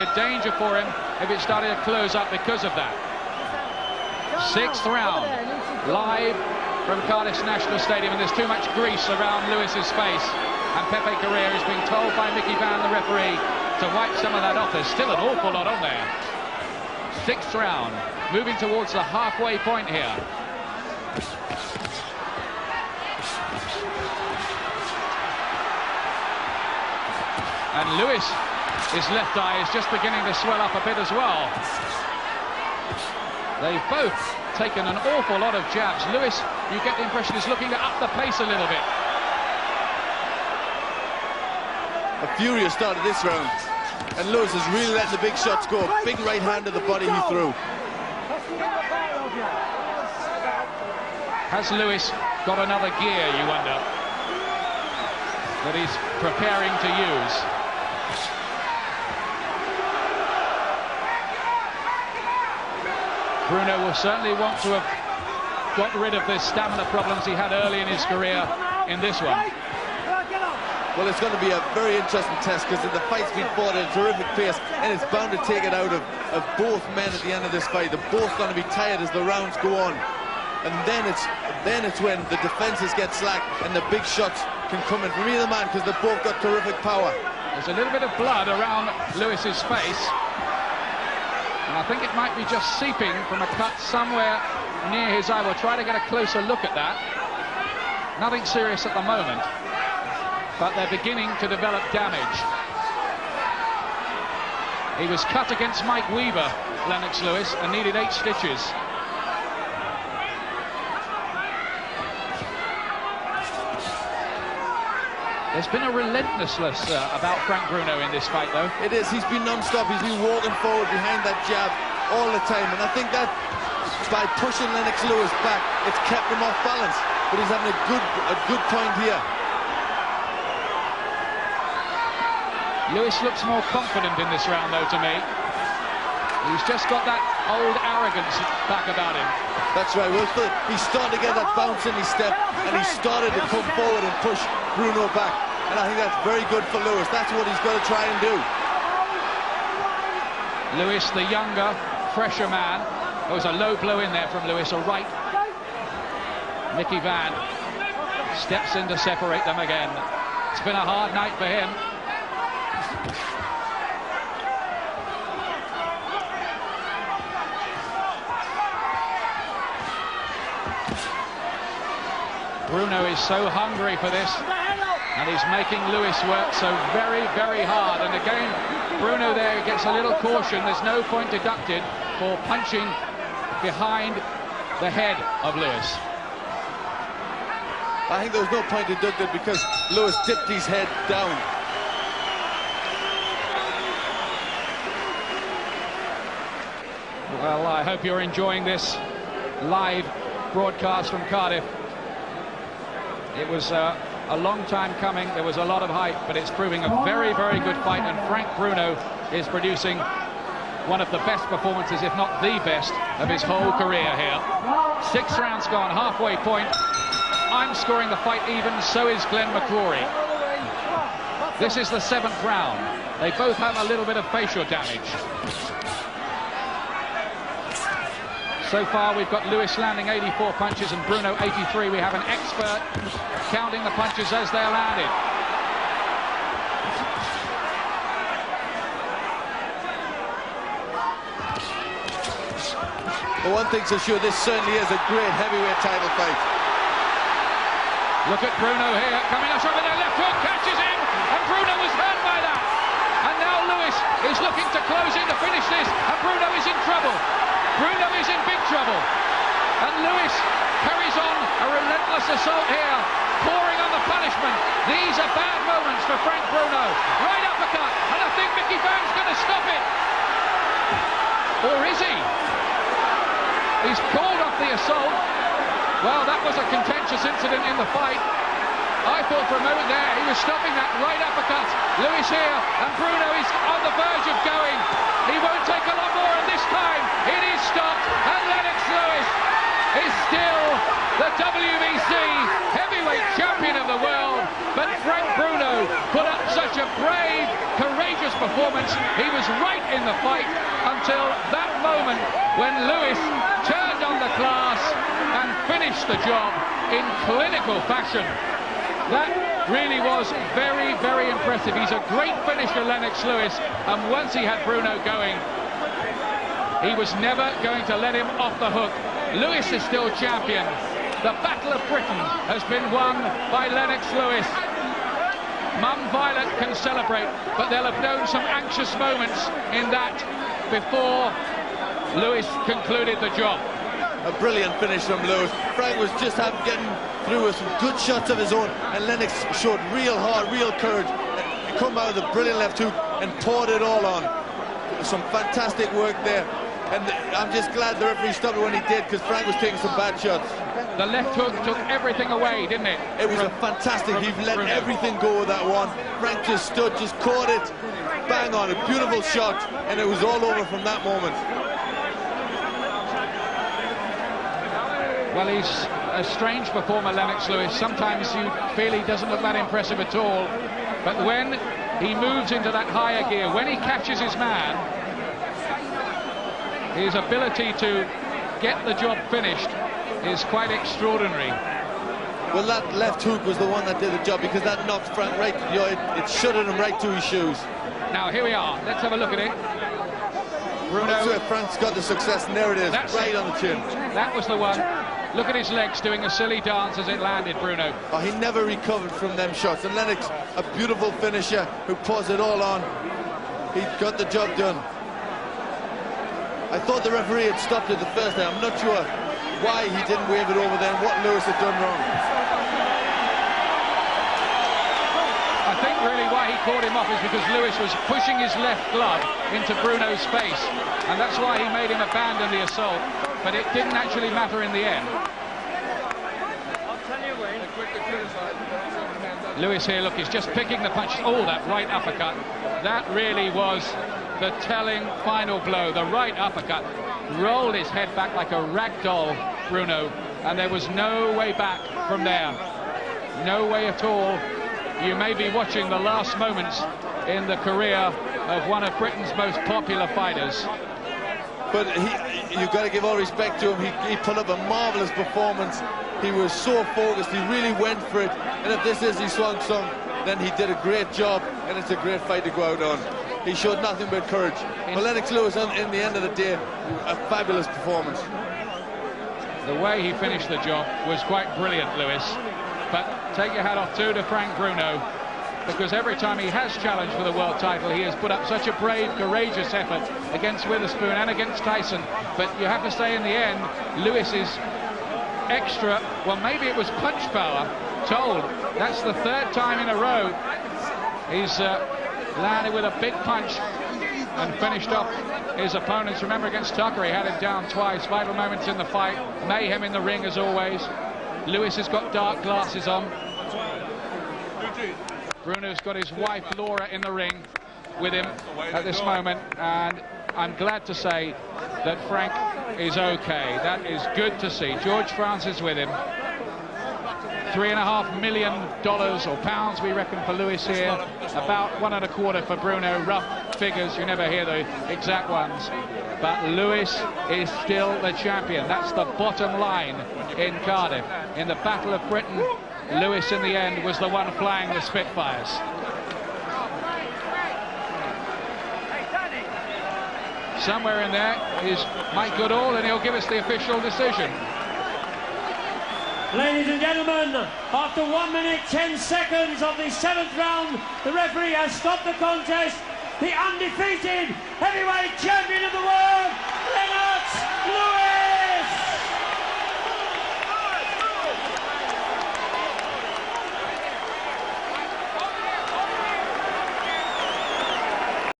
A danger for him if it started to close up because of that. Sixth round, live from Cardiff's National Stadium, and there's too much grease around Lewis's face. And Pepe Correa is being told by Mickey Van, the referee, to wipe some of that off. There's still an awful lot on there. Sixth round, moving towards the halfway point here. And Lewis, his left eye is just beginning to swell up a bit as well. They've both taken an awful lot of jabs. Lewis, you get the impression, is looking to up the pace a little bit. A furious start of this round. And Lewis is really letting the big shots go. Big right hand to the body he threw. Has Lewis got another gear, you wonder, that he's preparing to use? Bruno will certainly want to have got rid of the stamina problems he had early in his career in this one. Well, it's going to be a very interesting test because the fight's been fought at a terrific pace, and it's bound to take it out of both men at the end of this fight. They're both going to be tired as the rounds go on. And then it's when the defenses get slack and the big shots can come in from either man, because they've both got terrific power. There's a little bit of blood around Lewis's face, and I think it might be just seeping from a cut somewhere near his eye. We'll try to get a closer look at that. Nothing serious at the moment, but they're beginning to develop damage. He was cut against Mike Weaver, Lennox Lewis, and needed 8 stitches. There's been a relentlessness about Frank Bruno in this fight, though. It is. He's been non-stop. He's been walking forward behind that jab all the time. And I think that by pushing Lennox Lewis back, it's kept him off balance. But he's having a good point here. Lewis looks more confident in this round, though, to me. He's just got that old arrogance back about him. That's right. Well, he's starting to get that bounce in his step, and he's started to come forward and push Bruno back. And I think that's very good for Lewis. That's what he's got to try and do. Lewis, the younger, fresher man. There was a low blow in there from Lewis, a right. Mickey Van steps in to separate them again. It's been a hard night for him. Bruno is so hungry for this, and he's making Lewis work so very, very hard. And again, Bruno there gets a little caution. There's no point deducted for punching behind the head of Lewis. I think there was no point deducted because Lewis dipped his head down. Well, I hope you're enjoying this live broadcast from Cardiff. It was a long time coming. There was a lot of hype, but it's proving a very, very good fight, and Frank Bruno is producing one of the best performances, if not the best, of his whole career here. 6 rounds gone, halfway point. I'm scoring the fight even, so is Glenn McCrory. This is the 7th round. They both have a little bit of facial damage. So far, we've got Lewis landing 84 punches and Bruno 83. We have an expert counting the punches as they're landed. But one thing's for sure, this certainly is a great heavyweight title fight. Look at Bruno here, coming up with their left hook, catches him, and Bruno was hurt by that. And now Lewis is looking to close in to finish this, and Bruno is in trouble. Bruno is in big trouble, and Lewis carries on a relentless assault here, pouring on the punishment. These are bad moments for Frank Bruno. Right uppercut, and I think Mickey Van's going to stop it. Or is he? He's called off the assault. Well, that was a contentious incident in the fight. I thought for a moment there he was stopping that right uppercut. Lewis here, and Bruno is on the verge of going. He won't take a lot more, and this time it is stopped, and Lennox Lewis is still the WBC heavyweight champion of the world. But Frank Bruno put up such a brave, courageous performance. moments, he was right in the fight until that moment when Lewis turned on the class and finished the job in clinical fashion. That really was very, very impressive. He's a great finisher, Lennox Lewis, and once he had Bruno going, he was never going to let him off the hook. Lewis is still champion. The Battle of Britain has been won by Lennox Lewis. Mum Violet can celebrate, but they'll have known some anxious moments in that before Lewis concluded the job. A brilliant finish from Lewis. Frank was just getting through with some good shots of his own, and Lennox showed real heart, real courage, and come out with a brilliant left hook and poured it all on. Some fantastic work there, and I'm just glad the referee stopped it when he did, because Frank was taking some bad shots. The left hook took everything away, didn't it? It was a fantastic, he let everything go with that one. Frank just stood, just caught it, bang on, a beautiful shot, and it was all over from that moment. Well, he's a strange performer, Lennox Lewis. Sometimes you feel he doesn't look that impressive at all, but when he moves into that higher gear, when he catches his man, his ability to get the job finished is quite extraordinary. Well, that left hook was the one that did the job, because that knocked Frank right, it shuttered him right to his shoes. Now, here we are. Let's have a look at it. Bruno. That's where Frank's got the success, and there it is, right on the chin. That was the one. Look at his legs doing a silly dance as it landed, Bruno. Oh, he never recovered from them shots. And Lennox, a beautiful finisher who pours it all on. He got the job done. I thought the referee had stopped it the first time. I'm not sure why he didn't wave it over there and what Lewis had done wrong. I think really why he caught him off is because Lewis was pushing his left glove into Bruno's face, and that's why he made him abandon the assault, but it didn't actually matter in the end. Lewis here, look, he's just picking the punch. Oh, that right uppercut. That really was the telling final blow. The right uppercut rolled his head back like a rag doll, Bruno, and there was no way back from there. No way at all. You may be watching the last moments in the career of one of Britain's most popular fighters. But you've got to give all respect to him. He put up a marvellous performance. He was so focused, he really went for it. And if this is his swan song, then he did a great job, and it's a great fight to go out on. He showed nothing but courage. But Lennox Lewis, in the end of the day, a fabulous performance. The way he finished the job was quite brilliant, Lewis. But take your hat off too to Frank Bruno, because every time he has challenged for the world title, he has put up such a brave, courageous effort against Witherspoon and against Tyson. But you have to say, in the end, Lewis is extra, well, maybe it was punch power, told. That's the third time in a row he's landed with a big punch and finished off his opponents. Remember, against Tucker, he had him down twice. Vital moments in the fight. Mayhem in the ring, as always. Lewis has got dark glasses on. Bruno's got his wife Laura in the ring with him at this moment, and I'm glad to say that Frank is okay. That is good to see. George Francis with him. $3.5 million or pounds, we reckon, for Lewis here. About $1.25 for Bruno. Rough figures, you never hear the exact ones. But Lewis is still the champion. That's the bottom line in Cardiff. In the Battle of Britain, Lewis in the end was the one flying the Spitfires. Somewhere in there is Mike Goodall, and he'll give us the official decision. Ladies and gentlemen, after 1 minute 10 seconds of the 7th round, the referee has stopped the contest. The undefeated heavyweight champion of the world,